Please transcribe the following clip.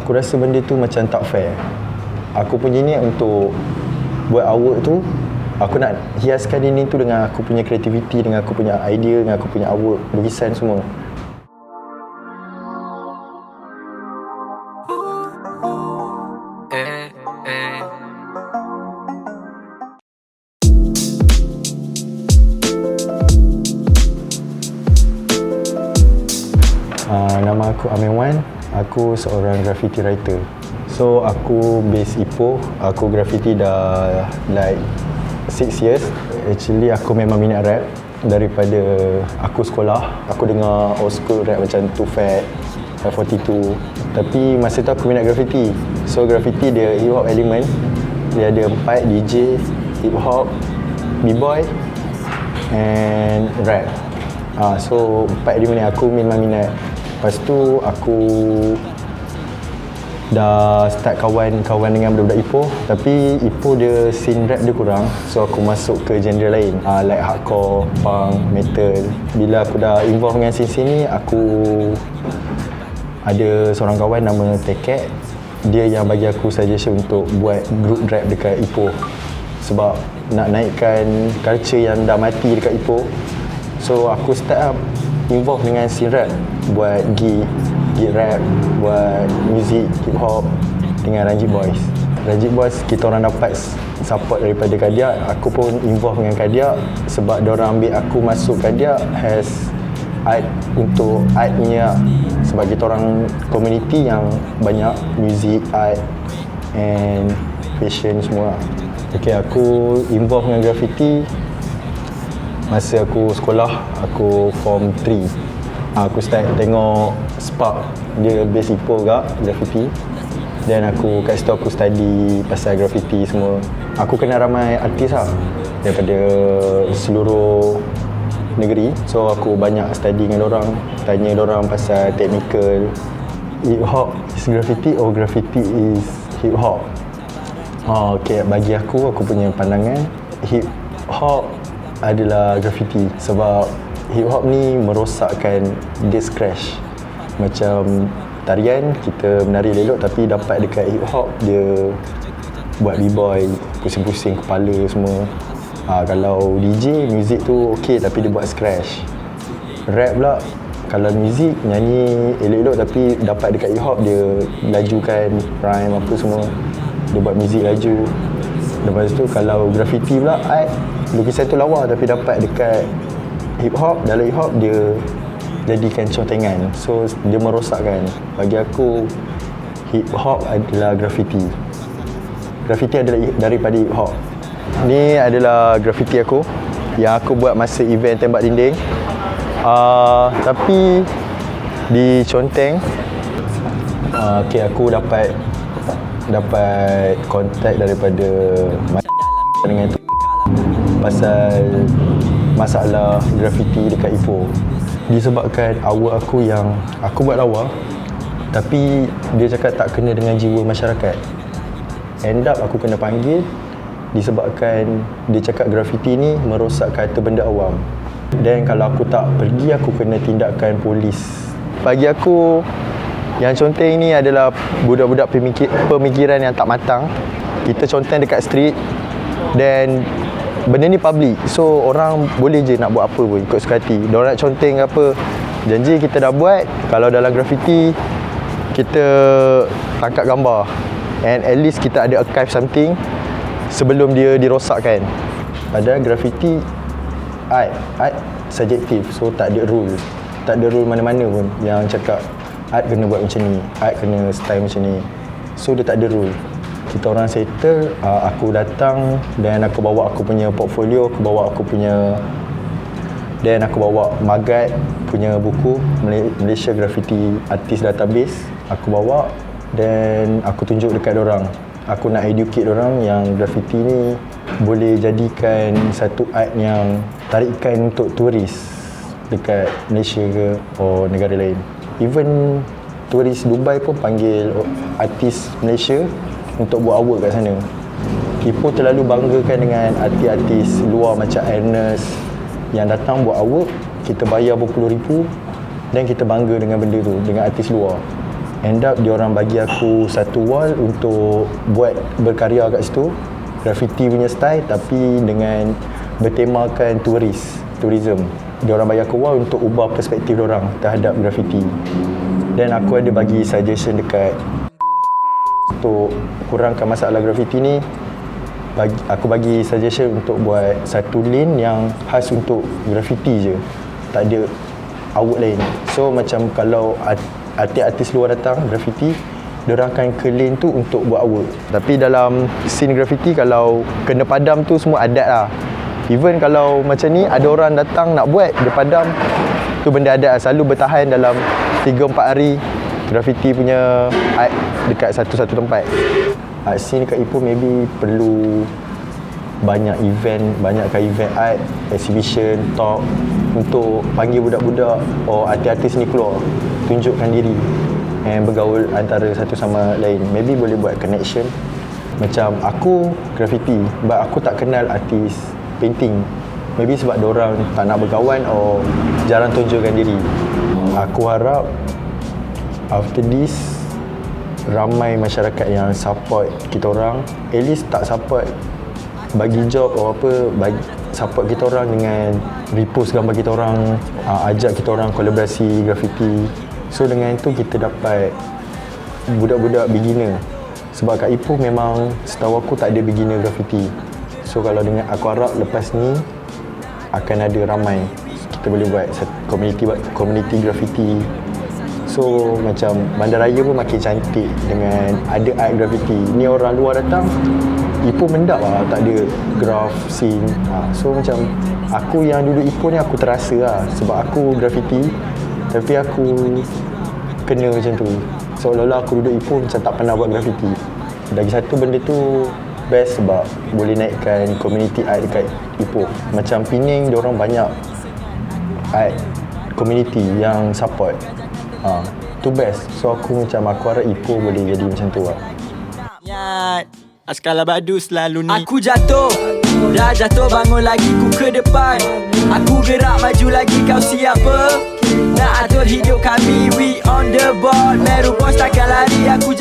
Aku rasa benda tu macam tak fair. Aku punya niat untuk buat artwork tu, aku nak hiaskan dinding tu dengan aku punya kreativiti, dengan aku punya idea, dengan aku punya artwork, lukisan semua. Nama aku Amin Wan. Aku seorang graffiti writer. So aku base Ipoh. Aku graffiti dah like 6 years. Actually aku memang minat rap. Daripada aku sekolah, aku dengar old school rap macam Too Fat, 42. Tapi masa tu aku minat graffiti. So graffiti dia hip hop element. Dia ada 4, DJ, hip hop, b-boy and rap. So 4 element ni aku memang minat. Lepas tu aku dah start kawan-kawan dengan budak-budak Ipoh. Tapi Ipoh dia scene rap dia kurang. So aku masuk ke genre lain, like hardcore, punk, metal. Bila aku dah involve dengan scene ni, aku ada seorang kawan nama Teket. Dia yang bagi aku suggestion untuk buat group rap dekat Ipoh. Sebab nak naikkan culture yang dah mati dekat Ipoh. So aku start up involve dengan scene rap, buat gig rap, buat music hip hop dengan Ranjit Boys. Ranjit Boys kita orang dapat support daripada Kadiak. Aku pun involve dengan Kadiak sebab diorang ambil aku masuk Kadiak as art untuk art ni lah. Sebab kita orang community yang banyak music, art and fashion semua. Okay, aku involve dengan graffiti masa aku sekolah, aku form 3. Aku start tengok Spark, dia base Ipoh juga, graffiti. Dan aku kat situ aku study pasal graffiti semua. Aku kenal ramai artis lah daripada seluruh negeri. So aku banyak study dengan dorang, tanya dorang pasal technical. Hip hop is graffiti or graffiti is hip hop? Okay, bagi aku punya pandangan, hip hop adalah graffiti. Sebab hip hop ni merosakkan, dia scratch. Macam tarian, kita menari elok tapi dapat dekat hip hop dia buat b-boy, pusing-pusing kepala semua. Kalau DJ, muzik tu okey tapi dia buat scratch. Rap pula, kalau muzik, nyanyi elok-elok tapi dapat dekat hip hop dia lajukan rhyme apa semua. Dia buat muzik laju. Lepas tu kalau graffiti pula, art, lukisan tu lawa tapi dapat dekat hip hop, dalam hip hop dia jadikan contengan. So dia merosakkan. Bagi aku hip hop adalah graffiti. Graffiti adalah daripada hip hop. Ni adalah graffiti aku yang aku buat masa event tembak dinding. Tapi di Conteng, okay, aku dapat kontak daripada dengan tu pasal masalah graffiti dekat Ipoh. Disebabkan awal aku yang aku buat lawa tapi dia cakap tak kena dengan jiwa masyarakat. End up aku kena panggil disebabkan dia cakap graffiti ni merosak harta benda awam. Dan kalau aku tak pergi, aku kena tindakan polis. Bagi aku, yang Conteng ni adalah budak-budak pemikiran yang tak matang. Kita conteng dekat street dan benda ni public. So orang boleh je nak buat apa pun ikut suka hati. Diorang nak conteng apa, janji kita dah buat. Kalau dalam graffiti kita tangkap gambar and at least kita ada archive something sebelum dia dirosakkan. Padahal graffiti art subjektif. So tak ada rule. Tak ada rule mana-mana pun yang cakap art kena buat macam ni, art kena style macam ni. So dia tak ada rule. Kita orang settle, aku datang dan aku bawa aku punya portfolio, aku bawa Magat punya buku Malaysia Graffiti Artist Database. Aku bawa dan aku tunjuk dekat dorang. Aku nak educate dorang yang graffiti ni boleh jadikan satu art yang tarikan untuk turis dekat Malaysia ke atau negara lain. Even turis Dubai pun panggil artis Malaysia untuk buat artwork kat sana. Ipoh terlalu banggakan dengan artis-artis luar macam Ernest yang datang buat artwork, kita bayar berpuluh ribu dan kita bangga dengan benda tu, dengan artis luar. End up diorang bagi aku satu wall untuk buat berkarya kat situ, graffiti punya style tapi dengan bertemakan tourism. Diorang bagi aku wall untuk ubah perspektif diorang terhadap graffiti. Dan aku ada bagi suggestion dekat untuk kurangkan masalah graffiti ni. Aku bagi suggestion untuk buat satu lane yang khas untuk graffiti je, tak ada award lain. So macam kalau artis-artis luar datang graffiti, diorang akan ke lane tu untuk buat award. Tapi dalam scene graffiti, kalau kena padam tu semua adat lah. Even kalau macam ni ada orang datang nak buat, dia padam, tu benda adat lah. Selalu bertahan dalam 3-4 hari graffiti punya art dekat satu-satu tempat. Art scene dekat Ipoh maybe perlu banyakkan event art, exhibition, talk untuk panggil budak-budak artis-artis ni keluar, tunjukkan diri and bergaul antara satu sama lain. Maybe boleh buat connection. Macam aku graffiti, but aku tak kenal artis painting. Maybe sebab diorang tak nak berkawan atau jarang tunjukkan diri. Aku harap after this ramai masyarakat yang support kita orang, at least tak support bagi job atau apa, bagi support kita orang dengan repost gambar kita orang, ajak kita orang kolaborasi graffiti. So dengan itu kita dapat budak-budak beginner. Sebab kat Ipoh memang setahu aku tak ada beginner graffiti. So kalau dengan aku harap lepas ni akan ada ramai, kita boleh buat community graffiti. So macam bandaraya pun makin cantik dengan ada art graffiti. Ni orang luar datang, Ipoh mendap lah, tak ada graph scene. So macam aku yang duduk Ipoh ni aku terasa lah, sebab aku graffiti tapi aku kena macam tu. Seolah-olah aku duduk Ipoh macam tak pernah buat graffiti. Lagi satu benda tu best sebab boleh naikkan community art dekat Ipoh. Macam Pening, diorang banyak art community yang support. Tu best. So aku harap Ipoh boleh jadi macam tu lah. Askala Badu selalu ni. Aku jatuh, dah jatuh bangun lagi ku ke depan. Aku gerak maju lagi, kau siapa? Nak atur hidup kami, we on the board. Meru bos takkan lari, aku jatuh.